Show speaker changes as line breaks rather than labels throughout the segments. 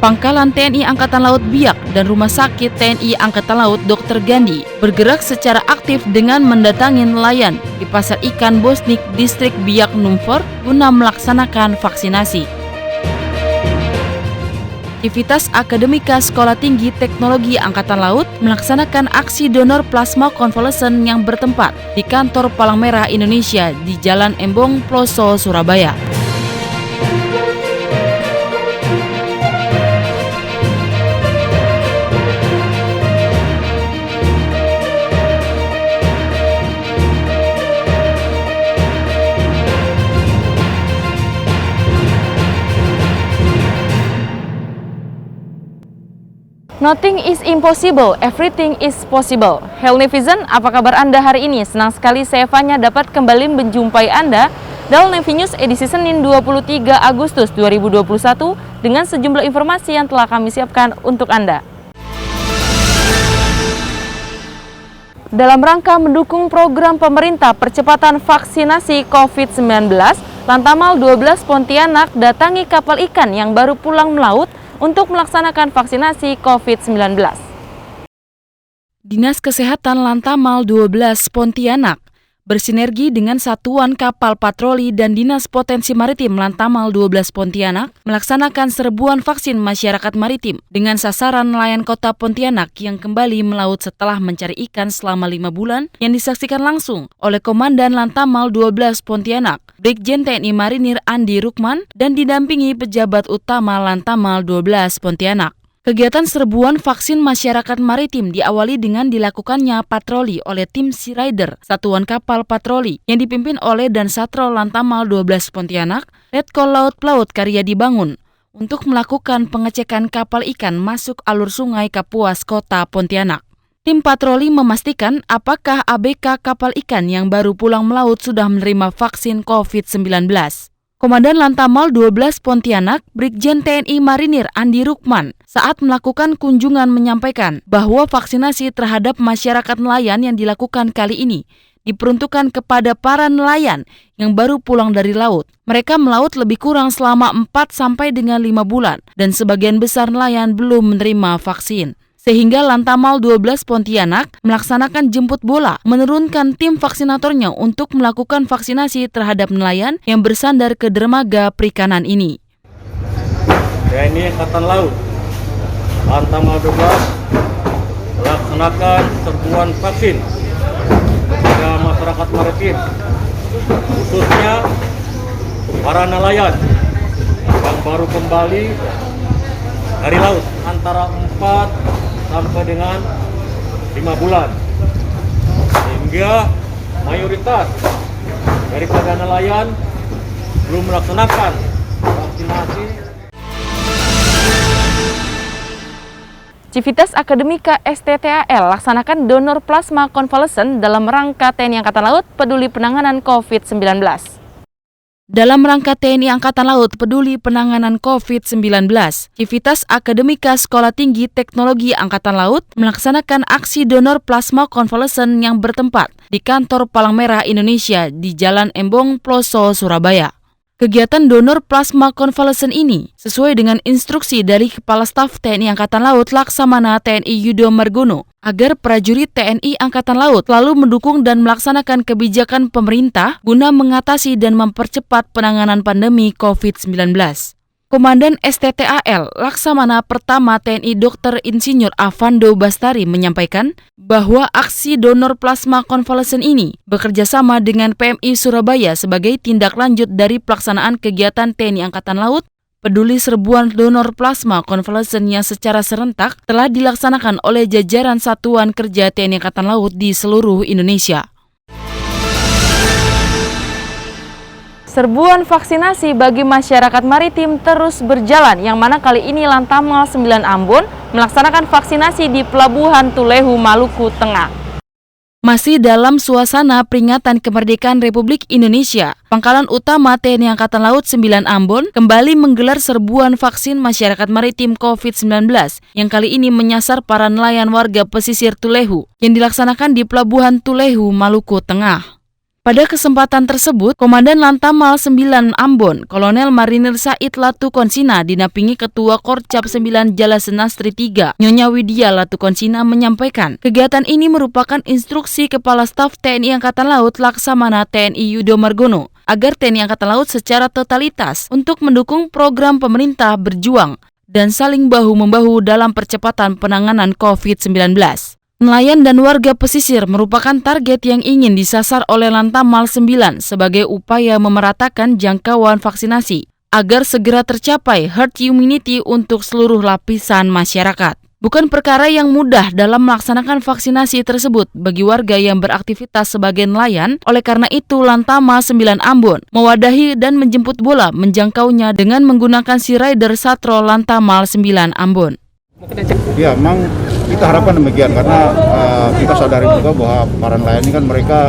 Pangkalan TNI Angkatan Laut Biak dan Rumah Sakit TNI Angkatan Laut Dr. Gandhi bergerak secara aktif dengan mendatangi nelayan di Pasar Ikan Bosnik, Distrik Biak Numfor guna melaksanakan vaksinasi. Aktivitas Akademika Sekolah Tinggi Teknologi Angkatan Laut melaksanakan aksi donor plasma konvalesen yang bertempat di kantor Palang Merah Indonesia di Jalan Embong, Ploso, Surabaya.
Nothing is impossible, everything is possible. Hello Nevision, apa kabar Anda hari ini? Senang sekali saya Fanya dapat kembali menjumpai Anda dalam Nevi News edisi Senin 23 Agustus 2021 dengan sejumlah informasi yang telah kami siapkan untuk Anda. Dalam rangka mendukung program pemerintah percepatan vaksinasi COVID-19, Lantamal 12 Pontianak datangi kapal ikan yang baru pulang melaut untuk melaksanakan vaksinasi COVID-19.
Dinas Kesehatan Lantamal 12 Pontianak bersinergi dengan Satuan Kapal Patroli dan Dinas Potensi Maritim Lantamal 12 Pontianak melaksanakan serbuan vaksin masyarakat maritim dengan sasaran nelayan kota Pontianak yang kembali melaut setelah mencari ikan selama 5 bulan yang disaksikan langsung oleh Komandan Lantamal 12 Pontianak, Brigjen TNI Marinir Andi Rukman dan didampingi pejabat utama Lantamal 12 Pontianak. Kegiatan serbuan vaksin masyarakat maritim diawali dengan dilakukannya patroli oleh tim Sea Rider, Satuan Kapal Patroli, yang dipimpin oleh Dansatro Lantamal 12 Pontianak, Letkol Laut Pelaut Karyadi Bangun, untuk melakukan pengecekan kapal ikan masuk alur sungai Kapuas, Kota Pontianak. Tim patroli memastikan apakah ABK kapal ikan yang baru pulang melaut sudah menerima vaksin COVID-19. Komandan Lantamal 12 Pontianak, Brigjen TNI Marinir Andi Rukman, saat melakukan kunjungan menyampaikan bahwa vaksinasi terhadap masyarakat nelayan yang dilakukan kali ini diperuntukkan kepada para nelayan yang baru pulang dari laut. Mereka melaut lebih kurang selama 4 sampai dengan 5 bulan dan sebagian besar nelayan belum menerima vaksin. Sehingga Lantamal 12 Pontianak melaksanakan jemput bola, menurunkan tim vaksinatornya untuk melakukan vaksinasi terhadap nelayan yang bersandar ke dermaga perikanan ini.
TNI Angkatan Laut, Lantamal 12 melaksanakan serbuan vaksin kepada masyarakat maritim, khususnya para nelayan yang baru kembali dari laut antara 4 sampai dengan 5 bulan, sehingga mayoritas daripada nelayan belum melaksanakan vaksinasi.
Civitas Akademika STTAL laksanakan donor plasma konvalesen dalam rangka TNI Angkatan Laut peduli penanganan COVID-19.
Dalam rangka TNI Angkatan Laut peduli penanganan COVID-19, Civitas Akademika Sekolah Tinggi Teknologi Angkatan Laut melaksanakan aksi donor plasma konvalesen yang bertempat di kantor Palang Merah Indonesia di Jalan Embong, Ploso, Surabaya. Kegiatan donor plasma konvalesen ini sesuai dengan instruksi dari Kepala Staf TNI Angkatan Laut Laksamana TNI Yudo Margono agar prajurit TNI Angkatan Laut selalu mendukung dan melaksanakan kebijakan pemerintah guna mengatasi dan mempercepat penanganan pandemi COVID-19. Komandan STTAL Laksamana Pertama TNI Dr. Insinyur Avando Bastari menyampaikan bahwa aksi donor plasma konvalesen ini bekerjasama dengan PMI Surabaya sebagai tindak lanjut dari pelaksanaan kegiatan TNI Angkatan Laut peduli serbuan donor plasma konvalesen yang secara serentak telah dilaksanakan oleh jajaran Satuan Kerja TNI Angkatan Laut di seluruh Indonesia.
Serbuan vaksinasi bagi masyarakat maritim terus berjalan, yang mana kali ini Lantamal 9 Ambon melaksanakan vaksinasi di Pelabuhan Tulehu, Maluku Tengah.
Masih dalam suasana peringatan kemerdekaan Republik Indonesia, Pangkalan Utama TNI Angkatan Laut 9 Ambon kembali menggelar serbuan vaksin masyarakat maritim COVID-19 yang kali ini menyasar para nelayan warga pesisir Tulehu yang dilaksanakan di Pelabuhan Tulehu, Maluku Tengah. Pada kesempatan tersebut, Komandan Lantamal 9 Ambon, Kolonel Marinir Said Latukonsina dinampingi Ketua Korcap 9 Jalasenastri 3, Nyonya Widya Latukonsina menyampaikan, kegiatan ini merupakan instruksi Kepala Staf TNI Angkatan Laut Laksamana TNI Yudo Margono agar TNI Angkatan Laut secara totalitas untuk mendukung program pemerintah berjuang dan saling bahu-membahu dalam percepatan penanganan COVID-19. Nelayan dan warga pesisir merupakan target yang ingin disasar oleh Lantamal 9 sebagai upaya memeratakan jangkauan vaksinasi agar segera tercapai herd immunity untuk seluruh lapisan masyarakat. Bukan perkara yang mudah dalam melaksanakan vaksinasi tersebut bagi warga yang beraktivitas sebagai nelayan, oleh karena itu Lantamal 9 Ambon mewadahi dan menjemput bola menjangkaunya dengan menggunakan Sea Rider Satro Lantamal 9 Ambon.
Ya, memang kita harapkan demikian karena kita sadari juga bahwa para nelayan ini kan mereka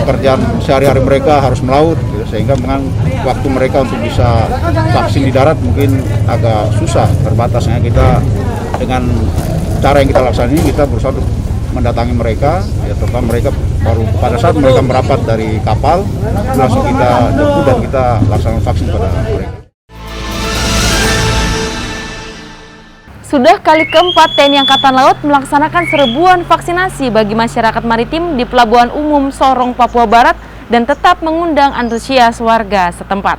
pekerjaan sehari-hari mereka harus melaut, gitu, sehingga memang waktu mereka untuk bisa vaksin di darat mungkin agak susah, terbatasnya. Kita dengan cara yang kita laksanakan ini kita berusaha untuk mendatangi mereka, ya terutama mereka baru pada saat mereka merapat dari kapal langsung kita jemput dan kita laksanakan vaksin pada mereka.
Sudah kali keempat TNI Angkatan Laut melaksanakan serbuan vaksinasi bagi masyarakat maritim di Pelabuhan Umum Sorong, Papua Barat dan tetap mengundang antusias warga setempat.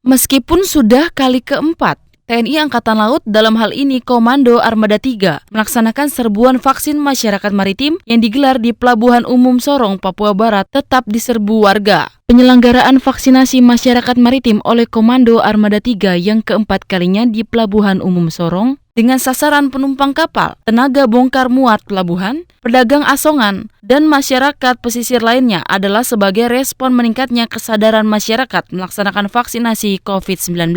Meskipun sudah kali keempat, TNI Angkatan Laut dalam hal ini Komando Armada 3 melaksanakan serbuan vaksin masyarakat maritim yang digelar di Pelabuhan Umum Sorong, Papua Barat tetap diserbu warga. Penyelenggaraan vaksinasi masyarakat maritim oleh Komando Armada 3 yang keempat kalinya di Pelabuhan Umum Sorong dengan sasaran penumpang kapal, tenaga bongkar muat pelabuhan, pedagang asongan, dan masyarakat pesisir lainnya adalah sebagai respon meningkatnya kesadaran masyarakat melaksanakan vaksinasi COVID-19.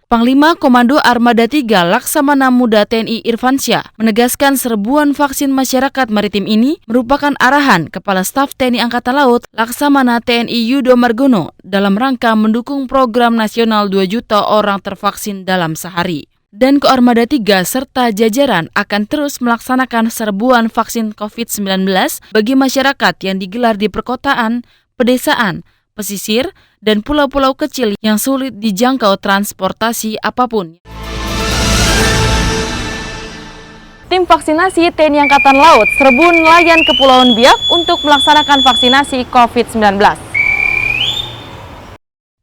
Panglima Komando Armada 3 Laksamana Muda TNI Irfansyah menegaskan serbuan vaksin masyarakat maritim ini merupakan arahan Kepala Staf TNI Angkatan Laut Laksamana TNI Yudo Margono dalam rangka mendukung program nasional 2 juta orang tervaksin dalam sehari. Dan Koarmada 3 serta jajaran akan terus melaksanakan serbuan vaksin COVID-19 bagi masyarakat yang digelar di perkotaan, pedesaan, pesisir, dan pulau-pulau kecil yang sulit dijangkau transportasi apapun.
Tim vaksinasi TNI Angkatan Laut serbu nelayan Kepulauan Biak untuk melaksanakan vaksinasi COVID-19.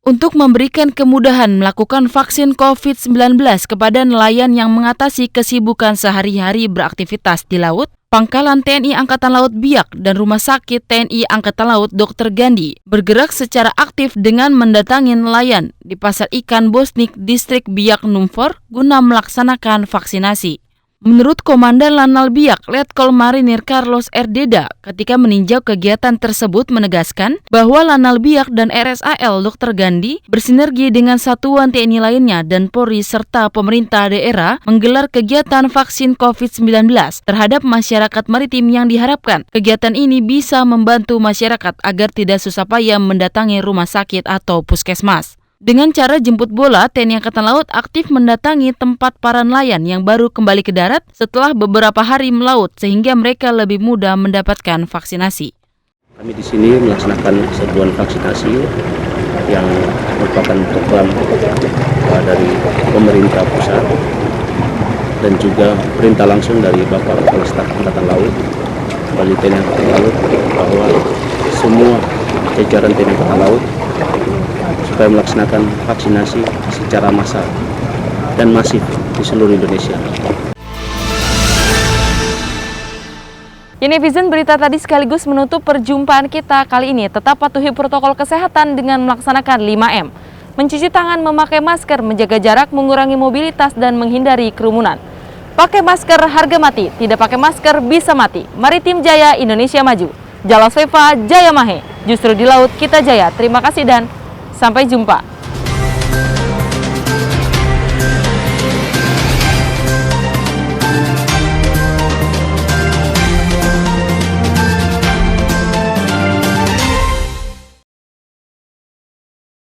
Untuk memberikan kemudahan melakukan vaksin COVID-19 kepada nelayan yang mengatasi kesibukan sehari-hari beraktivitas di laut, Pangkalan TNI Angkatan Laut Biak dan Rumah Sakit TNI Angkatan Laut Dr. Gandhi bergerak secara aktif dengan mendatangi nelayan di Pasar Ikan Bosnik, Distrik Biak Numfor guna melaksanakan vaksinasi. Menurut Komandan Lanal Biak, Letkol Marinir Carlos Erdeda, ketika meninjau kegiatan tersebut menegaskan bahwa Lanal Biak dan RSAL Dr. Gandhi bersinergi dengan satuan TNI lainnya dan Polri serta pemerintah daerah menggelar kegiatan vaksin COVID-19 terhadap masyarakat maritim yang diharapkan kegiatan ini bisa membantu masyarakat agar tidak susah payah mendatangi rumah sakit atau puskesmas. Dengan cara jemput bola, TNI Angkatan Laut aktif mendatangi tempat para nelayan yang baru kembali ke darat setelah beberapa hari melaut sehingga mereka lebih mudah mendapatkan vaksinasi.
Kami di sini melaksanakan serbuan vaksinasi yang merupakan program dari pemerintah pusat dan juga perintah langsung dari Bapak Kepala Staf Angkatan Laut Bali TNI Angkatan Laut bahwa semua jajaran TNI Angkatan Laut supaya melaksanakan vaksinasi secara massal dan masif di seluruh Indonesia.
Univision berita tadi sekaligus menutup perjumpaan kita kali ini. Tetap patuhi protokol kesehatan dengan melaksanakan 5M. Mencuci tangan, memakai masker, menjaga jarak, mengurangi mobilitas, dan menghindari kerumunan. Pakai masker harga mati, tidak pakai masker bisa mati. Maritim Jaya, Indonesia maju. Jalas Veva, Jaya Mahe. Justru di laut kita jaya. Terima kasih dan sampai jumpa.